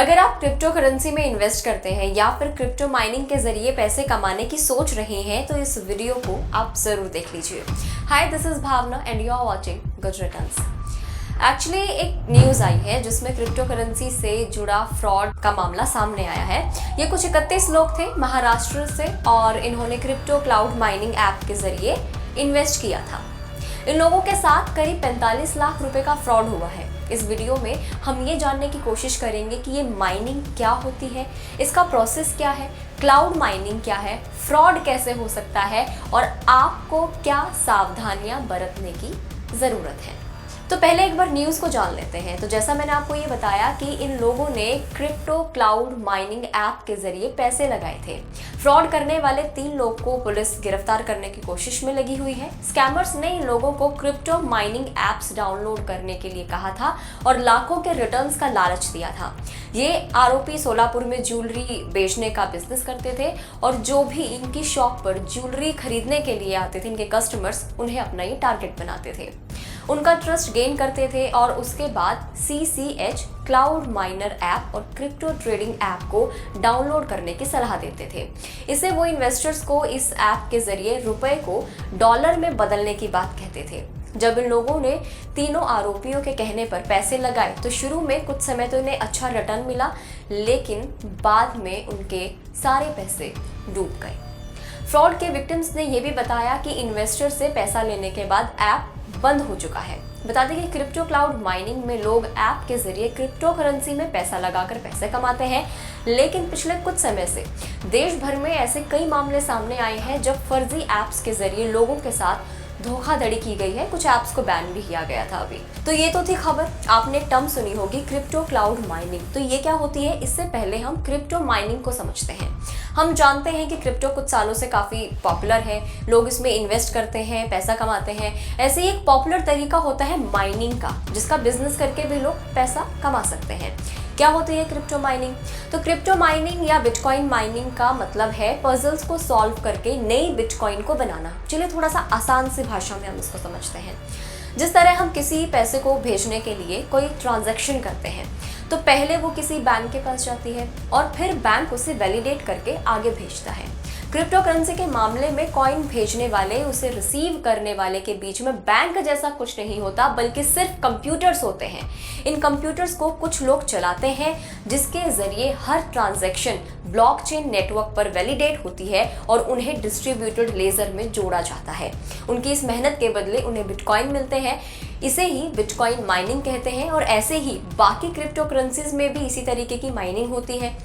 अगर आप crypto currency में इन्वेस्ट करते हैं या फिर क्रिप्टो माइनिंग के जरिए पैसे कमाने की सोच रहे हैं तो इस वीडियो को आप जरूर देख लीजिए। Hi, this is Bhavna and you are watching Good Returns. Actually एक न्यूज़ आई है जिसमें क्रिप्टो करेंसी से जुड़ा फ्रॉड का मामला सामने आया है। ये कुछ 31 लोग थे महाराष्ट्र से और इन्होंने क्रिप्टो क्लाउड माइनिंग ऐप के जरिए इन्वेस्ट किया था। इन लोगों के साथ करीब 45 लाख रुपए का फ्रॉड हुआ है। इस वीडियो में हम ये जानने की कोशिश करेंगे कि ये माइनिंग क्या होती है, इसका प्रोसेस क्या है, क्लाउड माइनिंग क्या है, फ्रॉड कैसे हो सकता है और आपको क्या सावधानियां बरतने की ज़रूरत है। तो पहले एक बार न्यूज़ को जान लेते हैं। तो जैसा मैंने आपको ये बताया कि इन लोगों ने क्रिप्टो क्लाउड माइनिंग ऐप के जरिए पैसे लगाए थे। फ्रॉड करने वाले 3 लोग को पुलिस गिरफ्तार करने की कोशिश में लगी हुई है। स्कैमर्स ने इन लोगों को क्रिप्टो माइनिंग ऐप्स डाउनलोड करने के लिए कहा था और लाखों के रिटर्न्स का लालच दिया था। ये आरोपी सोलापुर में ज्वेलरी बेचने का बिजनेस करते थे और जो भी इनकी शॉप पर ज्वेलरी खरीदने के लिए आते थे, इनके कस्टमर्स, उन्हें अपना ये टारगेट बनाते थे, उनका ट्रस्ट गेन करते थे और उसके बाद CCH क्लाउड माइनर ऐप और क्रिप्टो ट्रेडिंग ऐप को डाउनलोड करने की सलाह देते थे। इसे वो इन्वेस्टर्स को इस ऐप के जरिए रुपए को डॉलर में बदलने की बात कहते थे। जब इन लोगों ने तीनों आरोपियों के कहने पर पैसे लगाए तो शुरू में कुछ समय तो इन्हें अच्छा रिटर्न मिला, लेकिन बाद में उनके सारे पैसे डूब गए। फ्रॉड के विक्टिम्स ने यह भी बताया कि इन्वेस्टर से पैसा लेने के बाद ऐप बंद हो चुका है। बता दें कि क्रिप्टो क्लाउड माइनिंग में लोग ऐप के जरिए क्रिप्टो करेंसी में पैसा लगाकर पैसे कमाते हैं, लेकिन पिछले कुछ समय से देश भर में ऐसे कई मामले सामने आए हैं जब फर्जी ऐप्स के जरिए लोगों के साथ धोखाधड़ी की गई है। कुछ ऐप्स को बैन भी किया गया था अभी। तो ये तो थी खबर। आपने टर्म सुनी होगी क्रिप्टो क्लाउड माइनिंग। तो ये क्या होती है, इससे पहले हम क्रिप्टो माइनिंग को समझते हैं। हम जानते हैं कि क्रिप्टो कुछ सालों से काफ़ी पॉपुलर है, लोग इसमें इन्वेस्ट करते हैं, पैसा कमाते हैं। ऐसे ही एक पॉपुलर तरीका होता है माइनिंग का, जिसका बिजनेस करके भी लोग पैसा कमा सकते हैं। क्या होती है क्रिप्टो माइनिंग? तो क्रिप्टो माइनिंग या बिटकॉइन माइनिंग का मतलब है पजल्स को सॉल्व करके नई बिटकॉइन को बनाना। चलिए थोड़ा सा आसान सी भाषा में हम इसको समझते हैं। जिस तरह हम किसी पैसे को भेजने के लिए कोई ट्रांजैक्शन करते हैं तो पहले वो किसी बैंक के पास जाती है और फिर बैंक उसे वैलिडेट करके आगे भेजता है। क्रिप्टो करेंसी के मामले में कॉइन भेजने वाले उसे रिसीव करने वाले के बीच में बैंक जैसा कुछ नहीं होता, बल्कि सिर्फ कंप्यूटर्स होते हैं। इन कंप्यूटर्स को कुछ लोग चलाते हैं, जिसके जरिए हर ट्रांजैक्शन ब्लॉकचेन नेटवर्क पर वैलिडेट होती है और उन्हें डिस्ट्रीब्यूटेड लेजर में जोड़ा जाता है। उनकी इस मेहनत के बदले उन्हें बिटकॉइन मिलते हैं। इसे ही बिटकॉइन माइनिंग कहते हैं और ऐसे ही बाकी क्रिप्टो करेंसीज में भी इसी तरीके की माइनिंग होती है।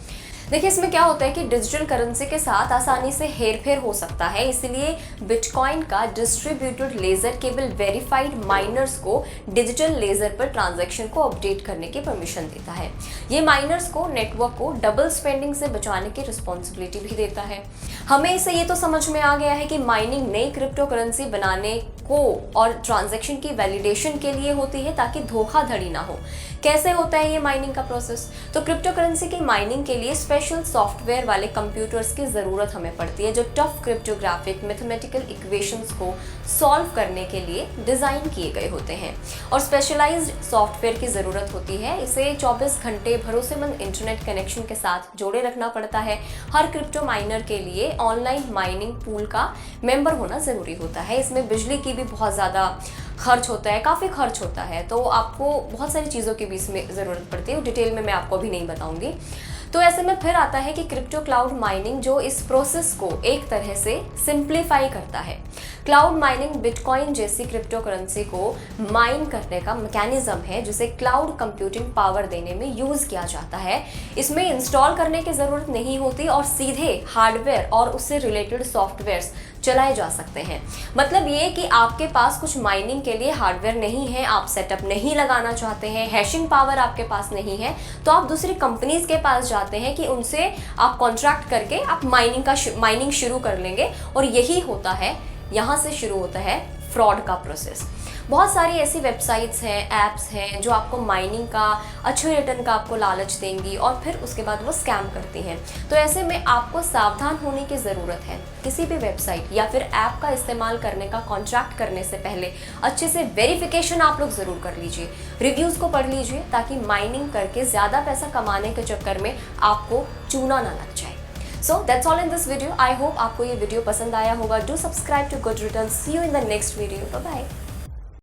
देखिए, इसमें क्या होता है कि डिजिटल करेंसी के साथ आसानी से हेरफेर हो सकता है, इसलिए बिटकॉइन का डिस्ट्रीब्यूटेड लेजर केवल वेरीफाइड माइनर्स को डिजिटल लेजर पर ट्रांजैक्शन को अपडेट करने की परमिशन देता है। ये माइनर्स को नेटवर्क को डबल स्पेंडिंग से बचाने की रिस्पॉन्सिबिलिटी भी देता है। हमें इससे ये तो समझ में आ गया है कि माइनिंग नई क्रिप्टो करेंसी बनाने को और ट्रांजैक्शन की वैलिडेशन के लिए होती है ताकि धोखाधड़ी ना हो। कैसे होता है ये माइनिंग का प्रोसेस? तो क्रिप्टो करेंसी की माइनिंग के लिए स्पेशल सॉफ्टवेयर वाले कंप्यूटर्स की ज़रूरत हमें पड़ती है, जो टफ क्रिप्टोग्राफिक मैथमेटिकल इक्वेशंस को सॉल्व करने के लिए डिज़ाइन किए गए होते हैं और स्पेशलाइज्ड सॉफ्टवेयर की ज़रूरत होती है। इसे 24 घंटे भरोसेमंद इंटरनेट कनेक्शन के साथ जोड़े रखना पड़ता है। हर क्रिप्टो माइनर के लिए ऑनलाइन माइनिंग पूल का मेंबर होना ज़रूरी होता है। इसमें बिजली की भी बहुत ज़्यादा खर्च होता है, काफ़ी खर्च होता है, तो आपको बहुत सारी चीज़ों की भी इसमें ज़रूरत पड़ती है। डिटेल में मैं आपको अभी नहीं बताऊंगी। तो ऐसे में फिर आता है कि क्रिप्टो क्लाउड माइनिंग जो इस प्रोसेस को एक तरह से सिंप्लीफाई करता है। क्लाउड माइनिंग बिटकॉइन जैसी क्रिप्टो करेंसी को माइन करने का मैकेनिज्म है, जिसे क्लाउड कंप्यूटिंग पावर देने में यूज़ किया जाता है। इसमें इंस्टॉल करने की ज़रूरत नहीं होती और सीधे हार्डवेयर और उससे रिलेटेड सॉफ्टवेयर्स चलाए जा सकते हैं। मतलब ये कि आपके पास कुछ माइनिंग के लिए हार्डवेयर नहीं है, आप सेटअप नहीं लगाना चाहते हैं, हैशिंग पावर आपके पास नहीं है, तो आप दूसरी कंपनीज के पास जाते हैं कि उनसे आप कॉन्ट्रैक्ट करके आप माइनिंग शुरू कर लेंगे और यही होता है, यहाँ से शुरू होता है फ्रॉड का प्रोसेस। बहुत सारी ऐसी वेबसाइट्स हैं, ऐप्स हैं जो आपको माइनिंग का अच्छे रिटर्न का आपको लालच देंगी और फिर उसके बाद वो स्कैम करती हैं। तो ऐसे में आपको सावधान होने की ज़रूरत है। किसी भी वेबसाइट या फिर ऐप का इस्तेमाल करने का कॉन्ट्रैक्ट करने से पहले अच्छे से वेरिफिकेशन आप लोग ज़रूर कर लीजिए, रिव्यूज़ को पढ़ लीजिए, ताकि माइनिंग करके ज़्यादा पैसा कमाने के चक्कर में आपको चूना ना लग जाए। So that's all in this video. I hope आपको ये वीडियो पसंद आया होगा. Do subscribe to Good Returns. See you in the next video. Bye bye.